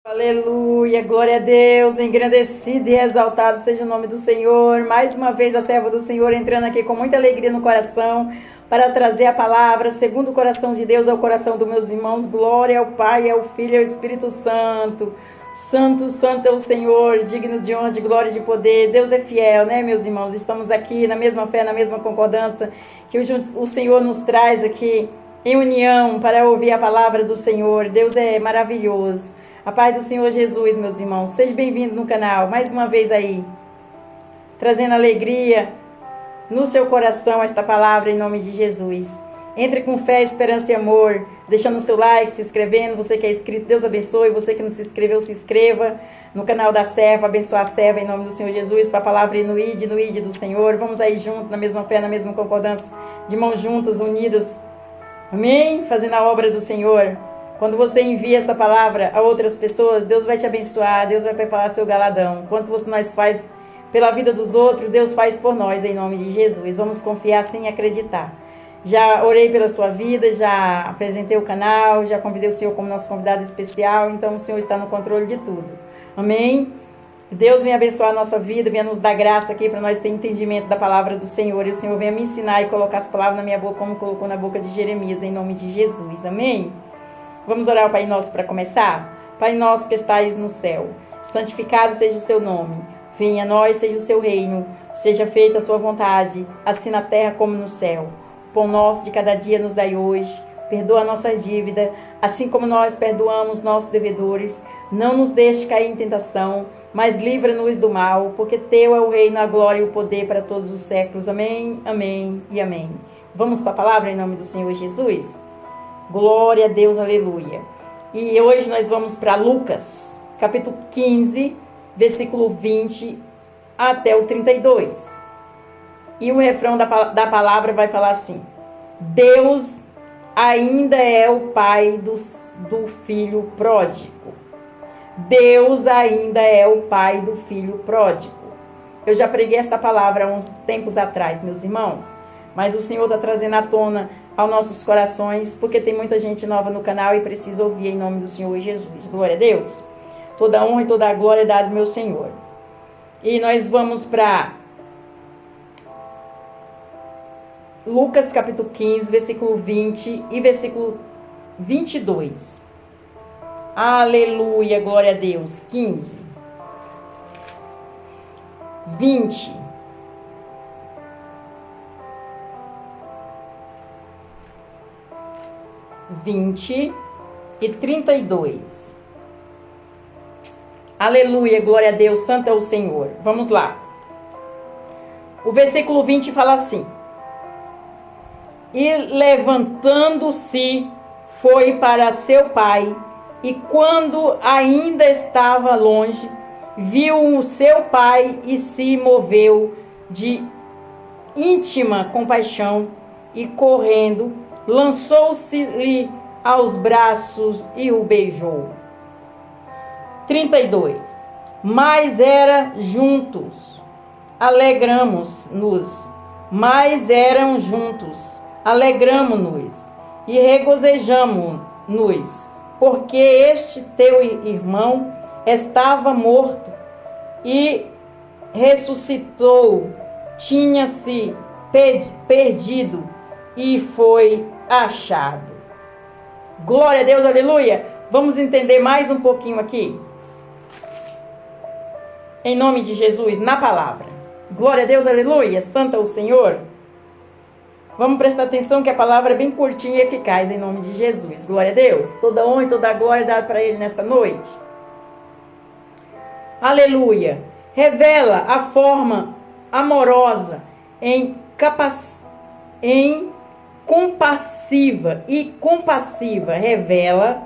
Aleluia, glória a Deus, engrandecido e exaltado seja o nome do Senhor. Mais uma vez a serva do Senhor entrando aqui com muita alegria no coração para trazer a palavra segundo o coração de Deus ao coração dos meus irmãos. Glória ao Pai, ao Filho e ao Espírito Santo. Santo, santo é o Senhor, digno de honra, de glória e de poder. Deus é fiel, né, meus irmãos? Estamos aqui na mesma fé, na mesma concordância que o Senhor nos traz aqui em união para ouvir a palavra do Senhor. Deus é maravilhoso. A paz do Senhor Jesus, meus irmãos. Seja bem-vindo no canal, mais uma vez aí, trazendo alegria no seu coração esta palavra em nome de Jesus. Entre com fé, esperança e amor, deixando o seu like, se inscrevendo. Você que é inscrito, Deus abençoe. Você que não se inscreveu, se inscreva no canal da serva, abençoar a serva em nome do Senhor Jesus, para a palavra ir no ID do Senhor. Vamos aí juntos, na mesma fé, na mesma concordância, de mãos juntas, unidas. Amém? Fazendo a obra do Senhor. Quando você envia essa palavra a outras pessoas, Deus vai te abençoar, Deus vai preparar seu galadão. Quanto nós faz pela vida dos outros, Deus faz por nós, em nome de Jesus. Vamos confiar sem acreditar. Já orei pela sua vida, já apresentei o canal, já convidei o Senhor como nosso convidado especial, então o Senhor está no controle de tudo. Amém? Deus venha abençoar a nossa vida, venha nos dar graça aqui para nós ter entendimento da palavra do Senhor. E o Senhor venha me ensinar e colocar as palavras na minha boca como colocou na boca de Jeremias, em nome de Jesus. Amém? Vamos orar ao Pai Nosso para começar? Pai Nosso que estais no céu, santificado seja o seu nome. Venha a nós, seja o seu reino. Seja feita a sua vontade, assim na terra como no céu. O pão nosso de cada dia nos dai hoje. Perdoa nossas dívidas, assim como nós perdoamos nossos devedores. Não nos deixe cair em tentação, mas livra-nos do mal, porque teu é o reino, a glória e o poder para todos os séculos. Amém, amém e amém. Vamos para a palavra em nome do Senhor Jesus? Glória a Deus, aleluia. E hoje nós vamos para Lucas, capítulo 15, versículo 20 até o 32. E o refrão da palavra vai falar assim: Deus ainda é o pai do filho pródigo. Deus ainda é o pai do filho pródigo. Eu já preguei esta palavra há uns tempos atrás, meus irmãos, mas o Senhor está trazendo à tona aos nossos corações, porque tem muita gente nova no canal e precisa ouvir em nome do Senhor Jesus. Glória a Deus. Toda a honra e toda a glória é dada ao meu Senhor. E nós vamos para Lucas capítulo 15, versículo 20 e versículo 22. Aleluia, glória a Deus. 15, 20. 20 e 32. Aleluia, glória a Deus, santo é o Senhor. Vamos lá. O versículo 20 fala assim: E levantando-se, foi para seu pai, e quando ainda estava longe, viu o seu pai e se moveu de íntima compaixão, e correndo, lançou-se-lhe aos braços e o beijou. 32. Mas era juntos, alegramos-nos, mas eram juntos, alegramo-nos e regozijamo-nos, porque este teu irmão estava morto e ressuscitou, tinha-se perdido e foi achado. Glória a Deus, aleluia. Vamos entender mais um pouquinho aqui, em nome de Jesus, na palavra. Glória a Deus, aleluia, santo é o Senhor. Vamos prestar atenção que a palavra é bem curtinha e eficaz, em nome de Jesus. Glória a Deus. Toda honra e toda glória dada para Ele nesta noite. Aleluia. Revela a forma amorosa compassiva e compassiva, revela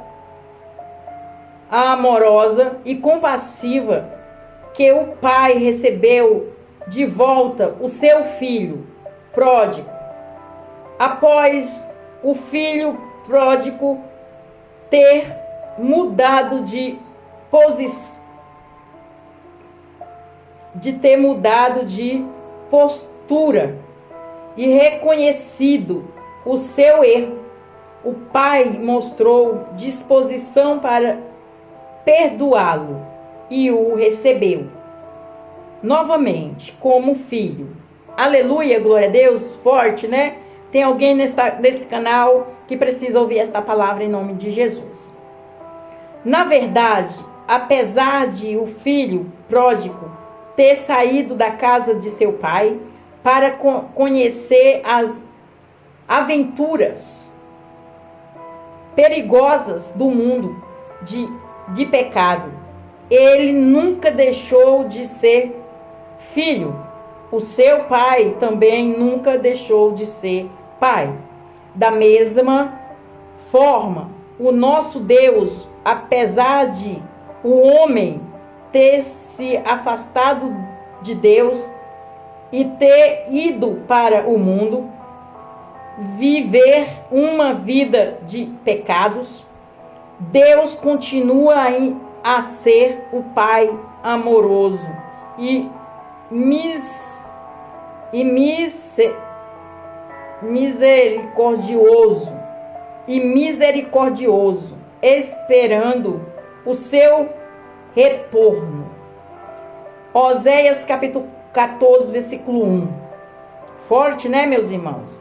a amorosa e compassiva que o pai recebeu de volta o seu filho pródigo, após o filho pródigo ter mudado de postura e reconhecido o seu erro. O pai mostrou disposição para perdoá-lo e o recebeu novamente como filho. Aleluia, glória a Deus, forte, né? Tem alguém nesse canal que precisa ouvir esta palavra em nome de Jesus. Na verdade, apesar de o filho pródigo ter saído da casa de seu pai para conhecer as aventuras perigosas do mundo de pecado, ele nunca deixou de ser filho. O seu pai também nunca deixou de ser pai. Da mesma forma, o nosso Deus, apesar de o homem ter se afastado de Deus e ter ido para o mundo, viver uma vida de pecados, Deus continua a ser o Pai amoroso e misericordioso, esperando o seu retorno. Oséias capítulo 14, versículo 1. Forte, né, meus irmãos?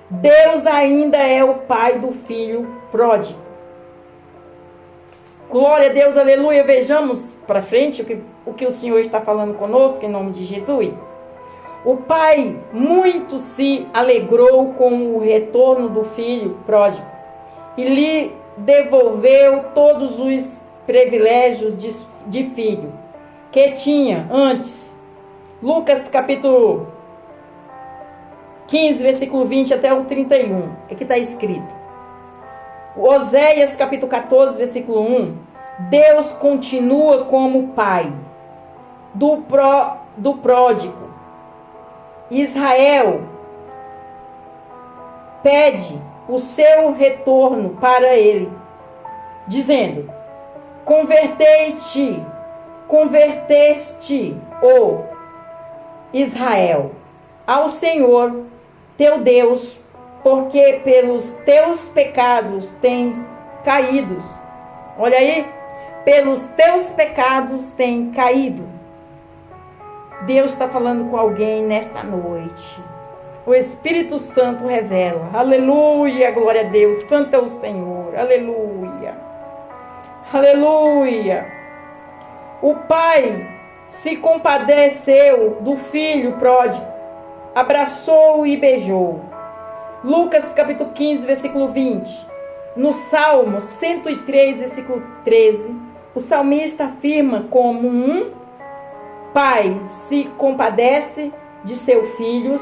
Deus ainda é o pai do filho pródigo. Glória a Deus, aleluia. Vejamos para frente o que o Senhor está falando conosco em nome de Jesus. O pai muito se alegrou com o retorno do filho pródigo e lhe devolveu todos os privilégios de filho que tinha antes. Lucas capítulo 15, versículo 20 até o 31. Aqui está escrito. Oséias capítulo 14, versículo 1. Deus continua como pai do pródigo. Israel pede o seu retorno para ele, dizendo: converteste, ó Israel, ao Senhor teu Deus, porque pelos teus pecados tens caído. Olha aí, pelos teus pecados tens caído. Deus está falando com alguém nesta noite. O Espírito Santo revela. Aleluia, glória a Deus. Santo é o Senhor. Aleluia. Aleluia. O pai se compadeceu do filho pródigo, abraçou-o e beijou. Lucas capítulo 15, versículo 20. No Salmo 103, versículo 13, o salmista afirma como um pai se compadece de seus filhos,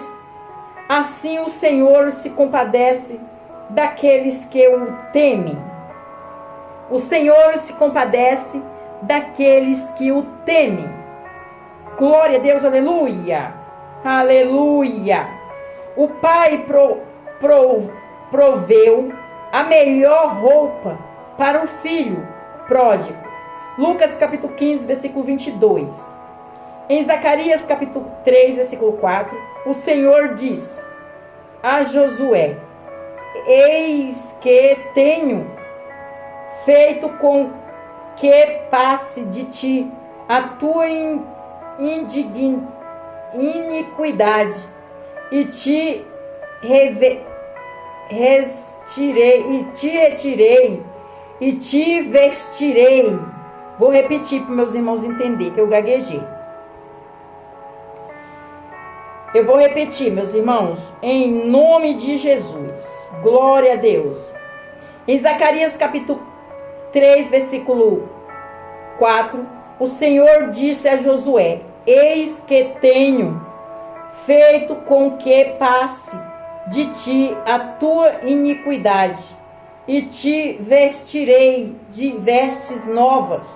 assim o Senhor se compadece daqueles que o temem. O Senhor se compadece daqueles que o temem. Glória a Deus, aleluia. Aleluia. O pai proveu a melhor roupa para o filho pródigo. Lucas capítulo 15, versículo 22. Em Zacarias capítulo 3, versículo 4, o Senhor diz a Josué: eis que tenho feito com que passe de ti a tua iniquidade, e te retirei e te vestirei. Vou repetir para meus irmãos entenderem, que eu gaguejei. Eu vou repetir, meus irmãos, em nome de Jesus. Glória a Deus. Em Zacarias capítulo 3, versículo 4, o Senhor disse a Josué: eis que tenho feito com que passe de ti a tua iniquidade, e te vestirei de vestes novas.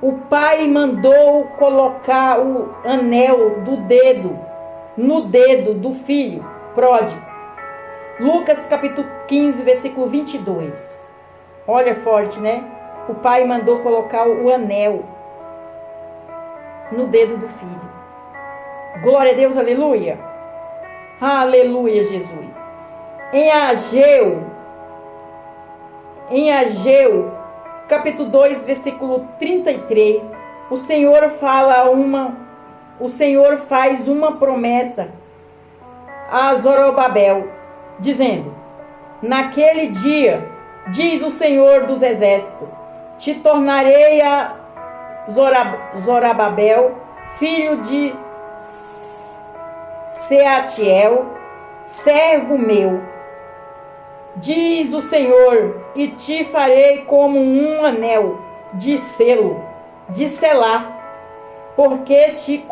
O pai mandou colocar o anel no dedo do filho pródigo. Lucas capítulo 15, versículo 22. Olha forte, né? O pai mandou colocar o anel no dedo do filho. Glória a Deus, aleluia. Aleluia, Jesus. Em Ageu capítulo 2, versículo 33, o Senhor faz uma promessa a Zorobabel, dizendo: naquele dia, diz o Senhor dos Exércitos, te tornarei a Zorobabel, filho de Seatiel, servo meu, diz o Senhor, e te farei como um anel de selo, de selar, porque te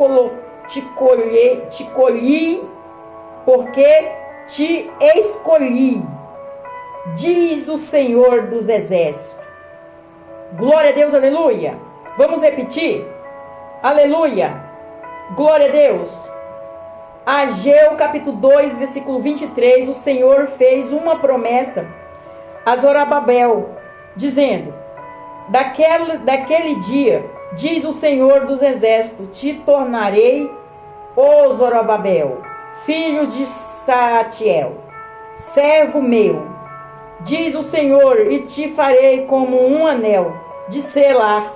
escolhi, diz o Senhor dos Exércitos. Glória a Deus, aleluia. Vamos repetir? Aleluia. Glória a Deus. Ageu capítulo 2, versículo 23, o Senhor fez uma promessa a Zorobabel, dizendo: daquele dia, diz o Senhor dos Exércitos, te tornarei, ó Zorobabel, filho de Sealtiel, servo meu, diz o Senhor, e te farei como um anel de selar,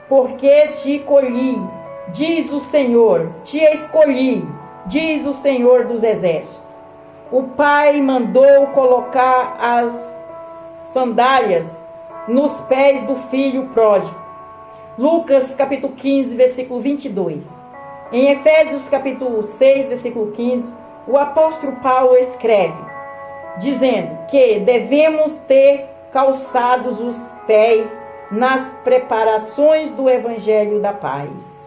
porque te escolhi, diz o Senhor, te escolhi, diz o Senhor dos Exércitos. O pai mandou colocar as sandálias nos pés do filho pródigo. Lucas capítulo 15, versículo 22. Em Efésios capítulo 6, versículo 15, o apóstolo Paulo escreve, dizendo que devemos ter calçados os pés nas preparações do Evangelho da Paz.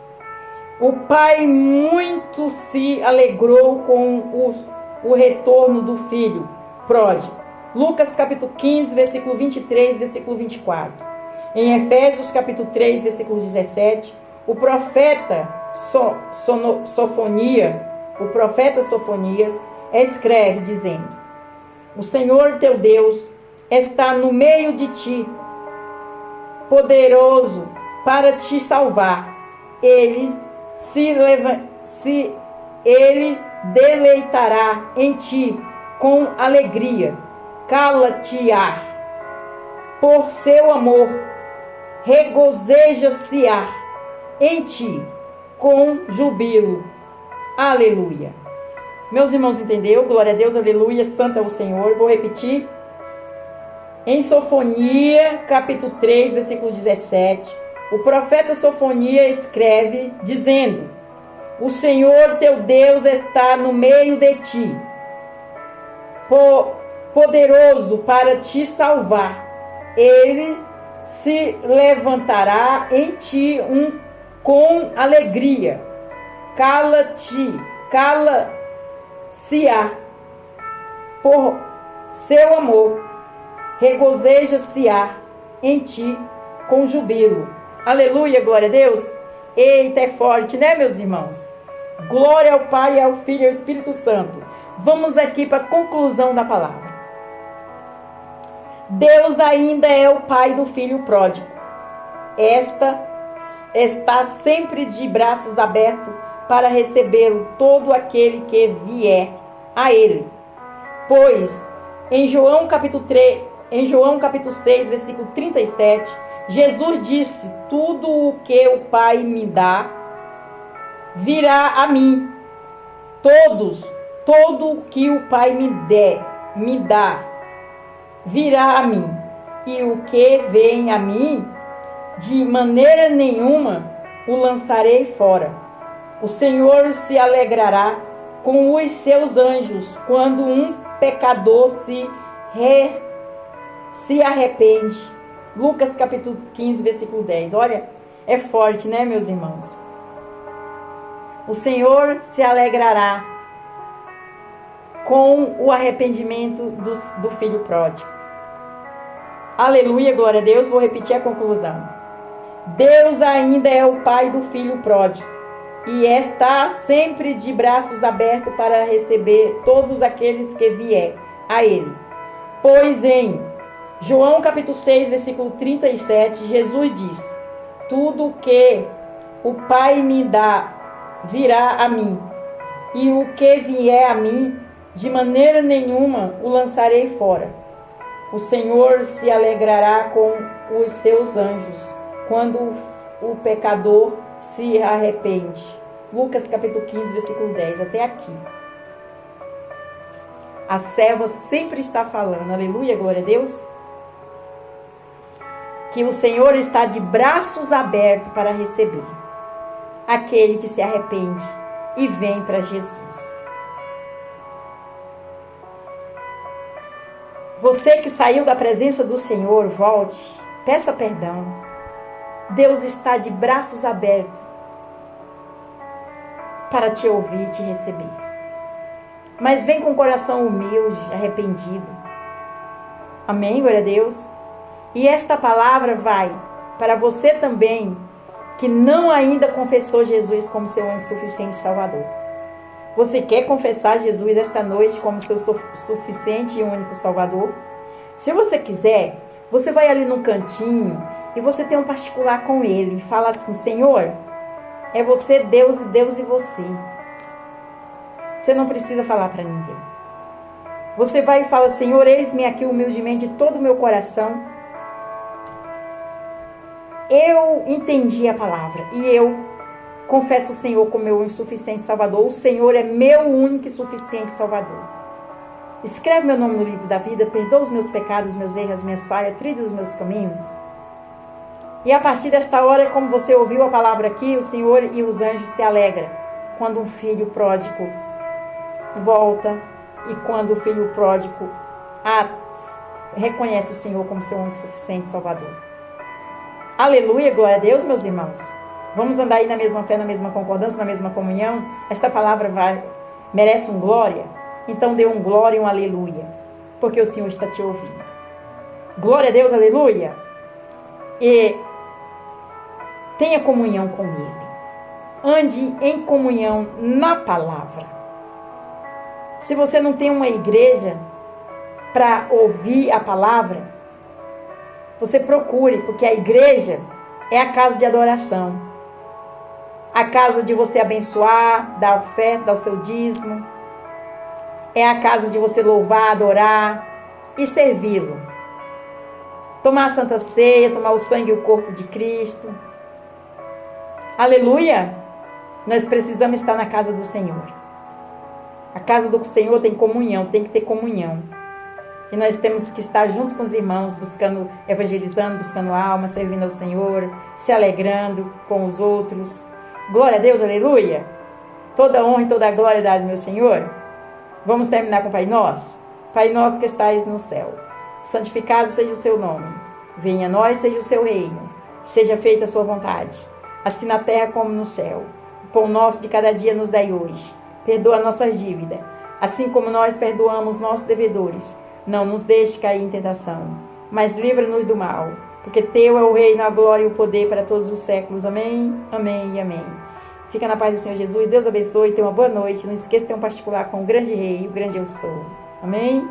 O pai muito se alegrou com o retorno do filho pródigo. Lucas capítulo 15, versículo 23, versículo 24. Em Efésios capítulo 3, versículo 17, o profeta Sofonias escreve dizendo: o Senhor teu Deus está no meio de ti, poderoso para te salvar. Ele deleitará em ti com alegria, cala-te-á por seu amor, regozeja-se-á em ti com júbilo. Aleluia. Meus irmãos, entendeu? Glória a Deus, aleluia, santo é o Senhor. Vou repetir. Em Sofonia, capítulo 3, versículo 17, o profeta Sofonias escreve, dizendo: o Senhor teu Deus está no meio de ti, poderoso para te salvar. Ele se levantará em ti com alegria. Cala-se-á por seu amor, regozeja-se-á em ti com júbilo. Aleluia, glória a Deus. Eita, é forte, né, meus irmãos? Glória ao Pai, ao Filho e ao Espírito Santo. Vamos aqui para a conclusão da palavra. Deus ainda é o Pai do filho pródigo. Está sempre de braços abertos para receber todo aquele que vier a Ele. Pois, em João capítulo 6, versículo 37, Jesus disse: tudo o que o Pai me dá, virá a mim. Todo o que o Pai me dá, virá a mim. E o que vem a mim, de maneira nenhuma o lançarei fora. O Senhor se alegrará com os seus anjos quando um pecador se arrepende. Lucas capítulo 15, versículo 10. Olha, é forte, né, meus irmãos? O Senhor se alegrará com o arrependimento do filho pródigo. Aleluia, glória a Deus. Vou repetir a conclusão. Deus ainda é o Pai do filho pródigo e está sempre de braços abertos para receber todos aqueles que vier a Ele. Pois em João capítulo 6, versículo 37, Jesus diz: tudo o que o Pai me dá virá a mim, e o que vier a mim, de maneira nenhuma o lançarei fora. O Senhor se alegrará com os seus anjos quando o pecador se arrepende. Lucas capítulo 15, versículo 10, até aqui. A serva sempre está falando, aleluia, glória a Deus, que o Senhor está de braços abertos para receber aquele que se arrepende e vem para Jesus. Você que saiu da presença do Senhor, volte, peça perdão. Deus está de braços abertos para te ouvir e te receber. Mas vem com o coração humilde, arrependido. Amém, glória a Deus? E esta palavra vai para você também, que não ainda confessou Jesus como seu único suficiente Salvador. Você quer confessar Jesus esta noite como seu suficiente e único Salvador? Se você quiser, você vai ali no cantinho e você tem um particular com Ele. E fala assim: Senhor, é você Deus e Deus e você. Você não precisa falar para ninguém. Você vai e fala: Senhor, eis-me aqui humildemente de todo o meu coração. Eu entendi a palavra e eu confesso o Senhor como meu insuficiente Salvador. O Senhor é meu único e suficiente Salvador. Escreve meu nome no livro da vida, perdoa os meus pecados, meus erros, as minhas falhas, trilha os meus caminhos. E a partir desta hora, como você ouviu a palavra aqui, o Senhor e os anjos se alegram quando um filho pródigo volta e quando o filho pródigo reconhece o Senhor como seu único e suficiente Salvador. Aleluia, glória a Deus, meus irmãos. Vamos andar aí na mesma fé, na mesma concordância, na mesma comunhão. Esta palavra merece um glória. Então dê um glória e um aleluia, porque o Senhor está te ouvindo. Glória a Deus, aleluia. E tenha comunhão com Ele. Ande em comunhão na palavra. Se você não tem uma igreja para ouvir a palavra, você procure, porque a igreja é a casa de adoração. A casa de você abençoar, dar oferta, dar o seu dízimo. É a casa de você louvar, adorar e servi-lo. Tomar a Santa Ceia, tomar o sangue e o corpo de Cristo. Aleluia! Nós precisamos estar na casa do Senhor. A casa do Senhor tem comunhão, tem que ter comunhão. E nós temos que estar junto com os irmãos, buscando, evangelizando, buscando alma, servindo ao Senhor, se alegrando com os outros. Glória a Deus, aleluia! Toda honra e toda glória dada ao meu Senhor. Vamos terminar com o Pai Nosso. Pai Nosso que estais no céu, santificado seja o seu nome. Venha a nós, seja o seu reino. Seja feita a sua vontade, assim na terra como no céu. O pão nosso de cada dia nos dai hoje. Perdoa nossas dívidas, assim como nós perdoamos nossos devedores. Não nos deixe cair em tentação, mas livra-nos do mal, porque teu é o reino, a glória e o poder para todos os séculos. Amém, amém e amém. Fica na paz do Senhor Jesus. Deus abençoe. Tenha uma boa noite. Não esqueça de ter um particular com o grande rei, o grande eu sou. Amém.